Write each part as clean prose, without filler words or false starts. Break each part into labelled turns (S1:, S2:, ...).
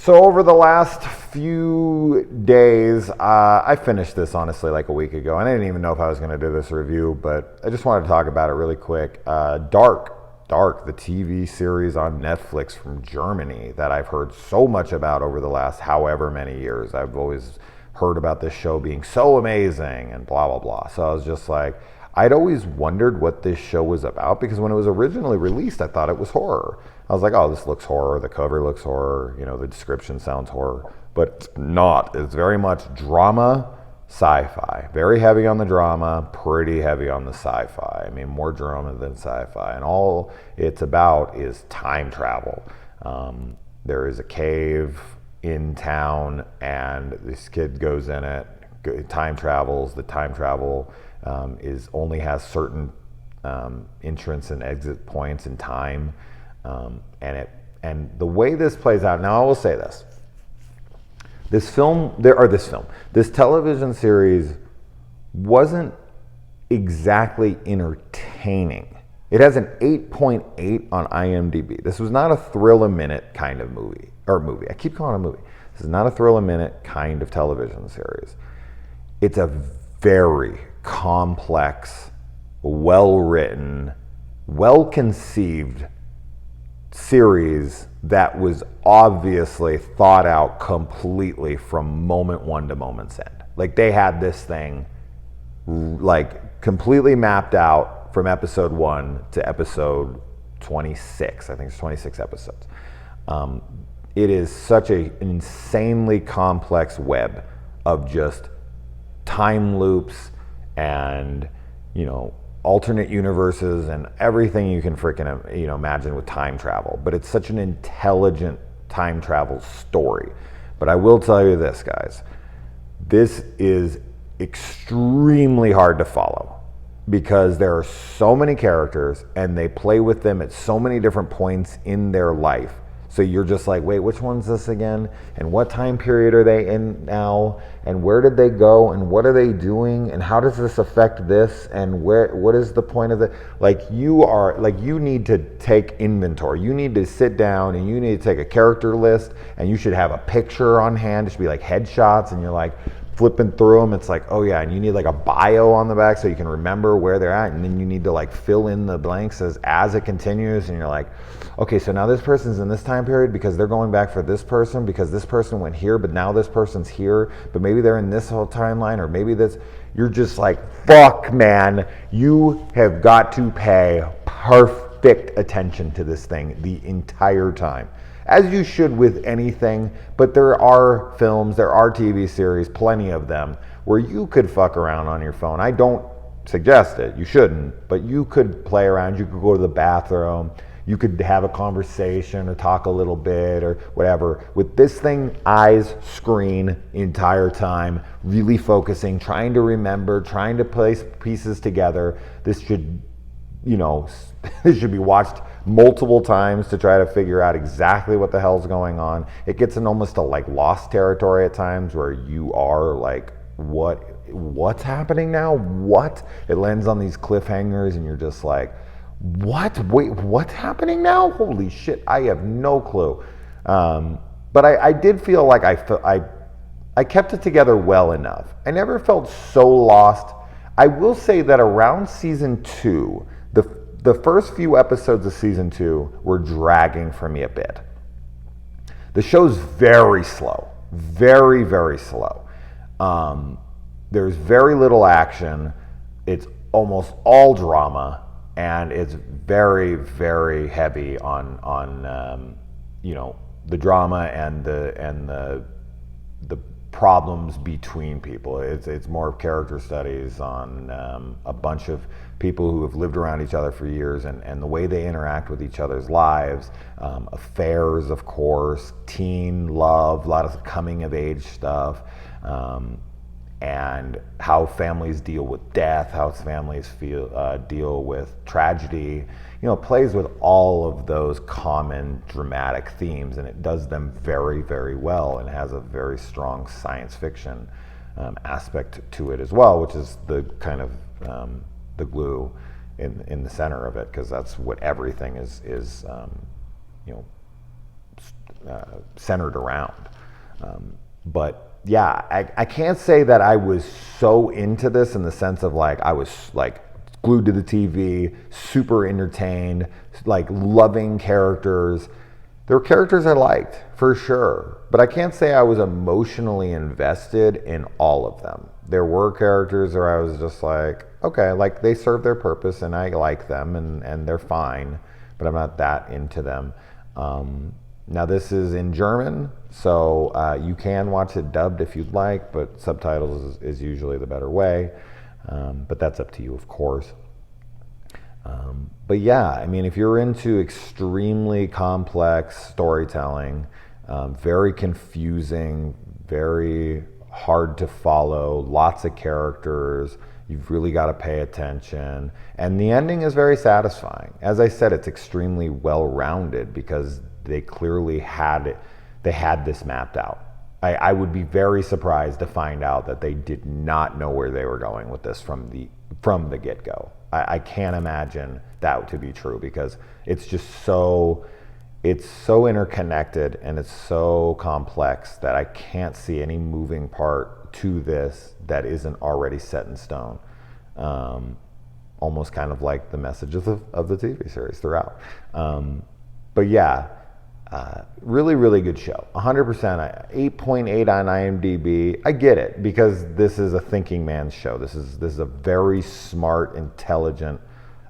S1: So over the last few days, I finished this honestly like a week ago, and I didn't even know if I was going to do this review, but I just wanted to talk about it really quick. Dark, the TV series on Netflix from Germany that I've heard so much about over the last however many years. I've always heard about this show being so amazing and blah, blah, blah. So I was just like, I'd always wondered what this show was about because when it was originally released, I thought it was horror. I was like, oh, this looks horror. The cover looks horror. You know, the description sounds horror, but it's not. It's very much drama, sci-fi. Very heavy on the drama, pretty heavy on the sci-fi. I mean, more drama than sci-fi. And all it's about is time travel. There is a cave in town, and this kid goes in it. Time travels. The time travel only has certain entrance and exit points in time. And the way this plays out, now I will say this television series wasn't exactly entertaining. It has an 8.8 on IMDb. This was not a thrill-a-minute kind of movie. I keep calling it a movie. This is not a thrill-a-minute kind of television series. It's a very complex, well-written, well-conceived series that was obviously thought out completely from moment one to moment's end. Like they had this thing like completely mapped out from episode 1 to episode 26. I think it's 26 episodes. It is such an insanely complex web of just time loops and, you know, alternate universes and everything you can freaking imagine with time travel. But it's such an intelligent time travel story. But I will tell you this, guys. This is extremely hard to follow because there are so many characters and they play with them at so many different points in their life. So you're just like, wait, which one's this again? And what time period are they in now? And where did they go? And what are they doing? And how does this affect this? And what is the point of it? You need to take inventory. You need to sit down and you need to take a character list and you should have a picture on hand. It should be like headshots and you're like flipping through them. It's like, oh yeah, and you need like a bio on the back so you can remember where they're at. And then you need to like fill in the blanks as it continues. And you're like, okay, so now this person's in this time period because they're going back for this person because this person went here, but now this person's here, but maybe they're in this whole timeline, or maybe this. You're just like, fuck, man, you have got to pay perfect attention to this thing the entire time, as you should with anything. But there are films, there are TV series, plenty of them, where you could fuck around on your phone. I don't suggest it, you shouldn't, but you could play around, you could go to the bathroom, you could have a conversation or talk a little bit or whatever. With this thing, eyes, screen, entire time, really focusing, trying to remember, trying to place pieces together. This should, this should be watched multiple times to try to figure out exactly what the hell's going on. It gets in almost a like lost territory at times where you are like, what's happening now? What? It lands on these cliffhangers and you're just like, what? Wait, what's happening now? Holy shit, I have no clue. But I did feel like I kept it together well enough. I never felt so lost. I will say that around season 2, the first few episodes of season 2 were dragging for me a bit. The show's very slow, very, very slow. There's very little action. It's almost all drama. And it's very, very heavy on the drama and the problems between people. It's more character studies on a bunch of people who have lived around each other for years and the way they interact with each other's lives, affairs, of course, teen love, a lot of coming of age stuff. And how families deal with death, how families deal with tragedy. It plays with all of those common dramatic themes, and it does them very, very well, and has a very strong science fiction aspect to it as well, which is the kind of the glue in the center of it, because that's what everything is centered around. But yeah, I can't say that I was so into this in the sense of like I was like glued to the TV, super entertained, like loving characters. There were characters I liked for sure, but I can't say I was emotionally invested in all of them. There were characters where I was just like, okay, like they serve their purpose and I like them and they're fine, but I'm not that into them. Now this is in German, so you can watch it dubbed if you'd like, but subtitles is usually the better way. But that's up to you, of course. But yeah, I mean, if you're into extremely complex storytelling, very confusing, very hard to follow, lots of characters, you've really got to pay attention. And the ending is very satisfying. As I said, it's extremely well-rounded because they clearly had this mapped out. I would be very surprised to find out that they did not know where they were going with this from the get-go. I can't imagine that to be true because it's just so interconnected and it's so complex that I can't see any moving part to this that isn't already set in stone. Almost kind of like the messages of the TV series throughout. But yeah, really, really good show. 100%, 8.8 on IMDb. I get it because this is a thinking man's show. This is a very smart, intelligent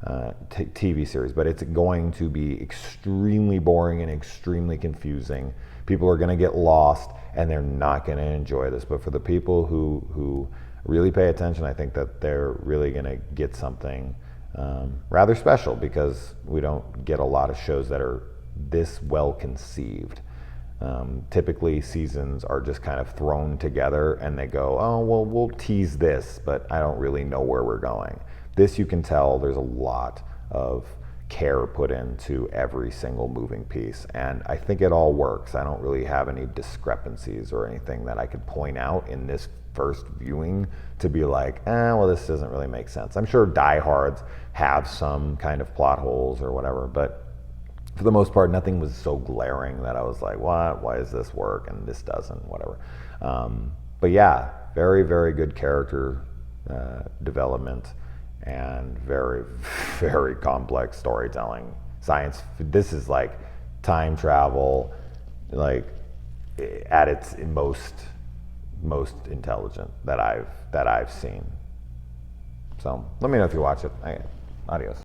S1: TV series, but it's going to be extremely boring and extremely confusing. People are going to get lost and they're not going to enjoy this. But for the people who really pay attention, I think that they're really going to get something rather special because we don't get a lot of shows that are this well conceived. Typically seasons are just kind of thrown together and they go, oh, well, we'll tease this, but I don't really know where we're going. This, you can tell there's a lot of care put into every single moving piece, and I think it all works. I don't really have any discrepancies or anything that I could point out in this first viewing to be like, well, this doesn't really make sense. I'm sure diehards have some kind of plot holes or whatever, but for the most part, nothing was so glaring that I was like, what? Why does this work and this doesn't? Whatever. But yeah, very, very good character development and very, very complex storytelling. This is like time travel, like at its most intelligent that I've seen. So let me know if you watch it. Adios.